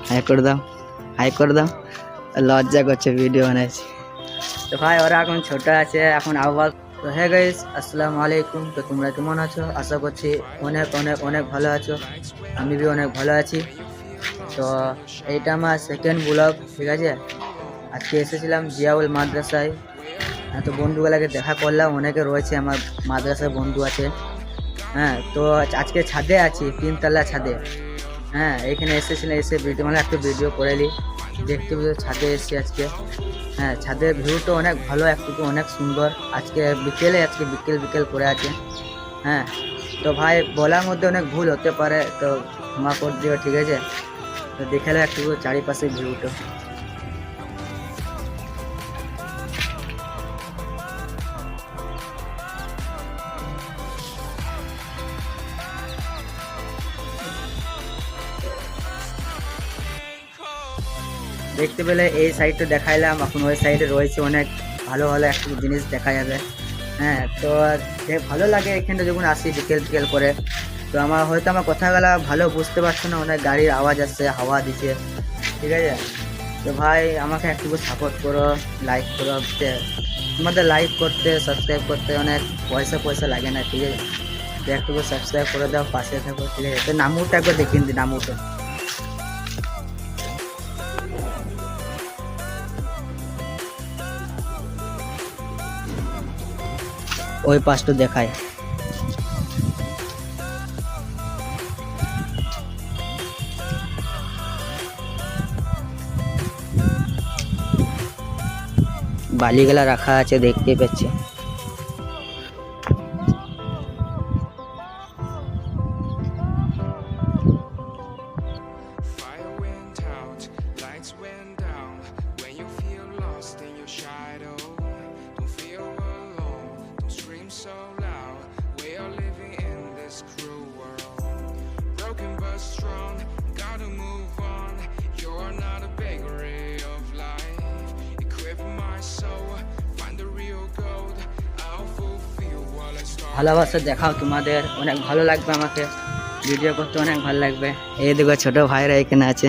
High করে দাও, high করে দাও। লজ্জা করছে ভিডিও বানাইছি তো ভাই, ওরা এখন ছোট আছে, এখন আবার। তো হ্যাঁ গাইস, আসসালামু আলাইকুম। তো তোমরা কেমন আছো? আশা করছি অনেক অনেক অনেক ভালো আছো। আমি বি অনেক ভালো আছি। তো এইটা আমার সেকেন্ড ব্লগ, ঠিক আছে। আজকে এসেছিলাম জিয়াউল মাদ্রাসায়। তো বন্ধুগুলাকে দেখা করলাম, অনেকে রয়েছে আমার মাদ্রাসায় বন্ধু আছে। হ্যাঁ, তো আজকে ছাদে আছি, 3তলা ছাদে। হ্যাঁ, এখানে এসেছিলাম, এসে ভিডিও মানে একটু ভিডিও করে নিই। দেখতে পেলে ছাদে এসেছি আজকে। হ্যাঁ, ছাদের ভিউটা অনেক ভালো, একটু অনেক সুন্দর। আজকে বিকেল বিকেল করে আছে। হ্যাঁ, তো ভাই বলার মধ্যে অনেক ভুল হতে পারে, তো ক্ষমা করে দিও, ঠিক আছে। তো দেখালে একটু চারিপাশে ভিউটা। দেখতে পেলে এই সাইডটা দেখাইলাম, এখন ওই সাইডে রয়েছে অনেক ভালো ভালো একটু জিনিস দেখা যাবে। হ্যাঁ, তো ভালো লাগে এখানটা যখন আসি বিকেল বিকেল করে। তো আমার কথাগুলা ভালো বুঝতে পারছো না, অনেক গাড়ির আওয়াজ আসছে, হাওয়া দিচ্ছে, ঠিক আছে। তো ভাই আমাকে একটু সাপোর্ট করো, লাইক করো। তোমাদের লাইক করতে, সাবস্ক্রাইব করতে অনেক পয়সা লাগে না, ঠিক আছে। তো একটু সাবস্ক্রাইব করে দাও, পাশে থাকো, ঠিক আছে। তো নামুটা একবার দেখিয়ে দিই, নামুটা ওই পাশটা দেখায়। বালিগুলা রাখা আছে, দেখতে পাচ্ছি। ভালোবাসা দেখাও, তোমাদের অনেক ভালো লাগবে, আমাকে ভিডিও করতে অনেক ভালো লাগবে। এই দেখো ছোট ভাইরা এখানে আছে,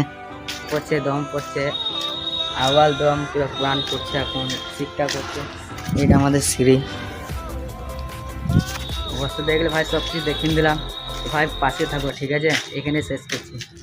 পড়ছে, দম পড়ছে, আওয়াল দম পুরো কোরআন পড়ছে, এখন শিক্ষা করছে। এটা আমাদের সিঁড়ি। অবস্থা দেখলে ভাই সব কিছু দেখিয়ে দিলাম। ভাই পাশে থাকো, ঠিক আছে। এখানে শেষ করছি।